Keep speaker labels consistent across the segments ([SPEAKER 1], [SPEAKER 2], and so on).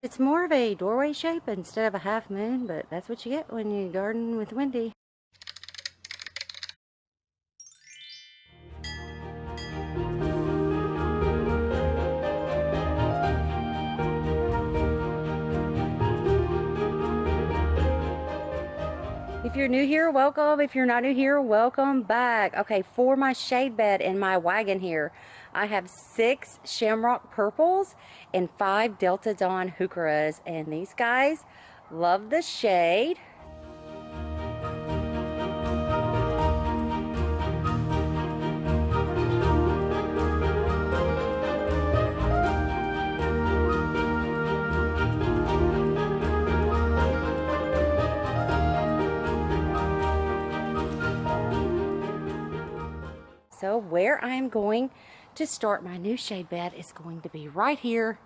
[SPEAKER 1] It's more of a doorway shape instead of a half moon, but that's what you get when you garden with Wendy. If you're new here, welcome. If you're not new here, welcome back. Okay, for my shade bed in my wagon here, I have 6 shamrock purples and 5 Delta Dawn heucheras, and these guys love the shade. So where I'm going to start my new shade bed is going to be right here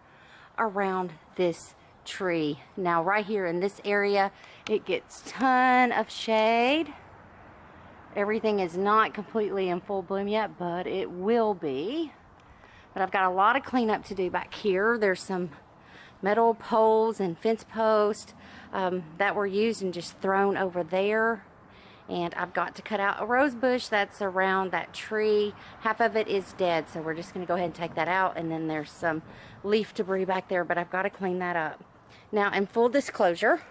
[SPEAKER 1] around this tree. Now right here in this area, it gets a ton of shade. Everything is not completely in full bloom yet, but it will be. But I've got a lot of cleanup to do back here. There's some metal poles and fence posts that were used and just thrown over there. And I've got to cut out a rose bush that's around that tree. Half of it is dead, so we're just going to go ahead and take that out. And then there's some leaf debris back there, but I've got to clean that up. Now, in full disclosure,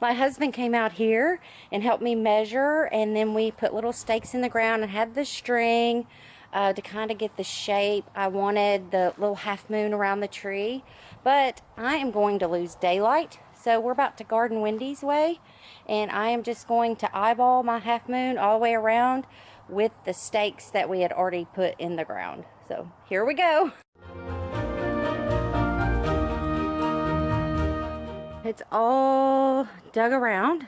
[SPEAKER 1] my husband came out here and helped me measure, and then we put little stakes in the ground and had the string to kind of get the shape. I wanted the little half moon around the tree, but I am going to lose daylight. So we're about to garden Wendy's way, and I am just going to eyeball my half moon all the way around with the stakes that we had already put in the ground. So here we go. It's all dug around,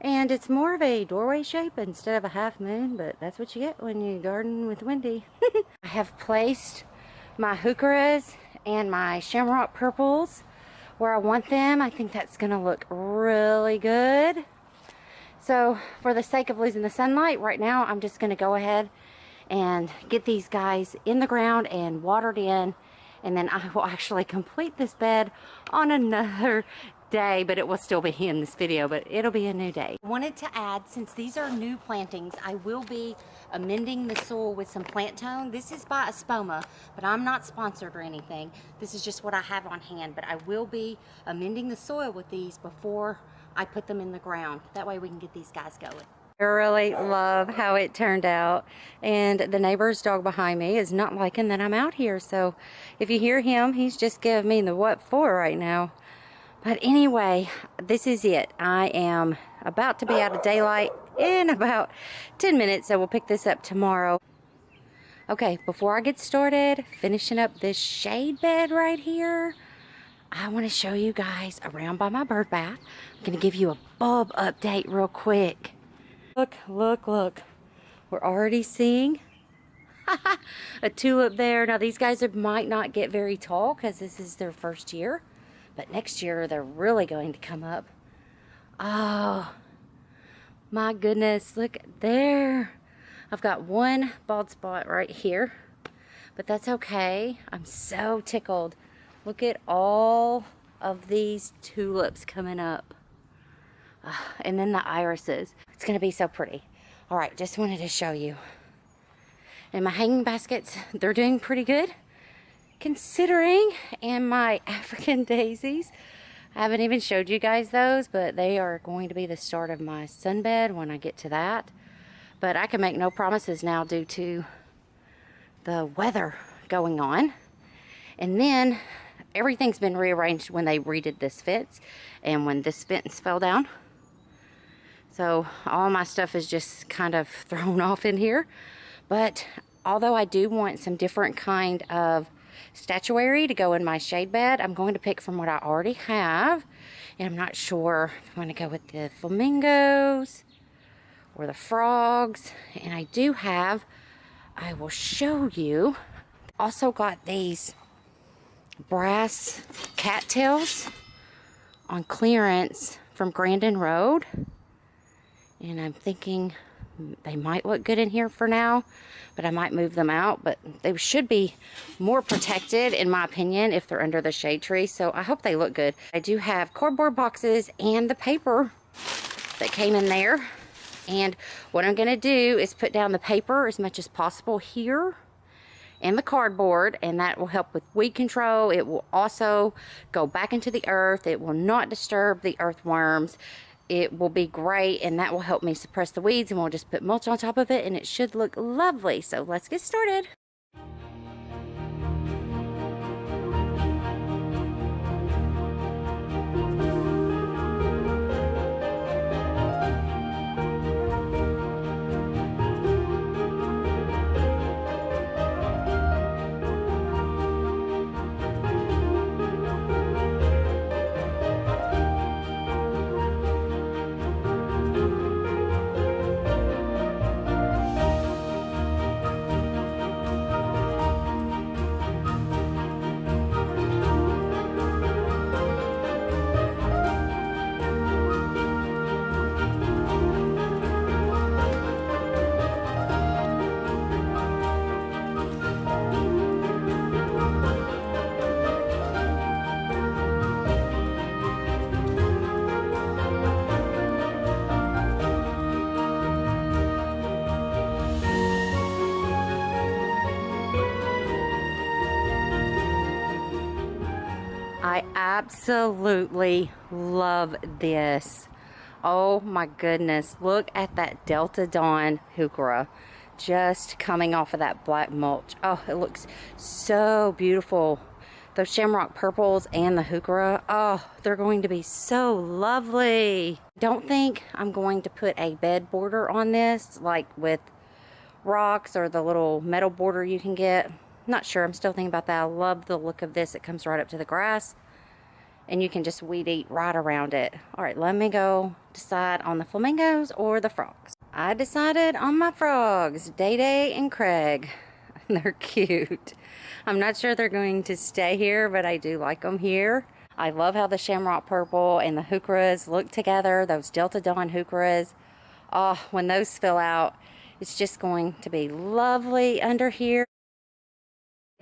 [SPEAKER 1] and it's more of a doorway shape instead of a half moon, but that's what you get when you garden with Wendy. I have placed my heucheras and my shamrock purples where I want them. I think that's gonna look really good. So for the sake of losing the sunlight right now, I'm just gonna go ahead and get these guys in the ground and watered in, and then I will actually complete this bed on another day, but it will still be in this video, but it'll be a new day. I wanted to add, since these are new plantings, I will be amending the soil with some plant tone. This is by Espoma, but I'm not sponsored or anything. This is just what I have on hand, but I will be amending the soil with these before I put them in the ground. That way we can get these guys going. I really love how it turned out, and the neighbor's dog behind me is not liking that I'm out here, so if you hear him, he's just giving me the what for right now. But anyway, this is it. I am about to be out of daylight in about 10 minutes, so we'll pick this up tomorrow. Okay, before I get started finishing up this shade bed right here, I want to show you guys around by my bird bath. I'm going to give you a bulb update real quick. Look, look, look. We're already seeing a tulip there. Now these guys might not get very tall because this is their first year. But next year, they're really going to come up. Oh, my goodness. Look there. I've got one bald spot right here. But that's okay. I'm so tickled. Look at all of these tulips coming up. And then the irises. It's going to be so pretty. All right, just wanted to show you. And my hanging baskets, they're doing pretty good, considering. And my African daisies, I haven't even showed you guys those, but they are going to be the start of my sunbed when I get to that. But I can make no promises now due to the weather going on. And then everything's been rearranged when they redid this fence and when this fence fell down. So all my stuff is just kind of thrown off in here. But although I do want some different kind of statuary to go in my shade bed, I'm going to pick from what I already have. And I'm not sure if I'm going to go with the flamingos or the frogs. And I do have, I will show you, also got these brass cattails on clearance from Grandin Road. And I'm thinking They might look good in here for now, but I might move them out. But they should be more protected, in my opinion, if they're under the shade tree. So I hope they look good. I do have cardboard boxes and the paper that came in there. And what I'm going to do is put down the paper as much as possible here and the cardboard, and that will help with weed control. It will also go back into the earth. It will not disturb the earthworms. It will be great, and that will help me suppress the weeds, and we'll just put mulch on top of it, and it should look lovely. So let's get started. I absolutely love this. Oh my goodness, look at that Delta Dawn heuchera just coming off of that black mulch. Oh, it looks so beautiful. Those shamrock purples and the heuchera, oh, they're going to be so lovely. Don't think I'm going to put a bed border on this, like with rocks or the little metal border you can get. Not sure, I'm still thinking about that. I love the look of this. It comes right up to the grass, and you can just weed eat right around it. All right, let me go decide on the flamingos or the frogs. I decided on my frogs, Day Day and Craig. They're cute. I'm not sure they're going to stay here, but I do like them here. I love how the shamrock purple and the heucheras look together, those Delta Dawn heucheras. Oh, when those fill out, it's just going to be lovely under here.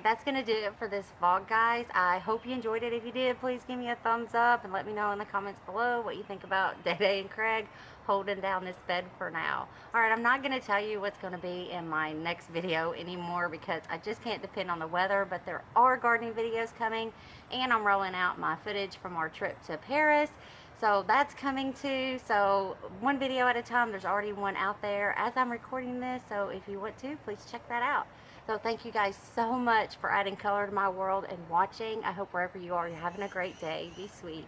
[SPEAKER 1] That's going to do it for this vlog, guys. I hope you enjoyed it. If you did, please give me a thumbs up and let me know in the comments below what you think about Day Day and Craig holding down this bed for now. Alright, I'm not going to tell you what's going to be in my next video anymore because I just can't depend on the weather, but there are gardening videos coming, and I'm rolling out my footage from our trip to Paris. So that's coming too. So one video at a time. There's already one out there as I'm recording this. So if you want to, please check that out. So thank you guys so much for adding color to my world and watching. I hope wherever you are, you're having a great day. Be sweet.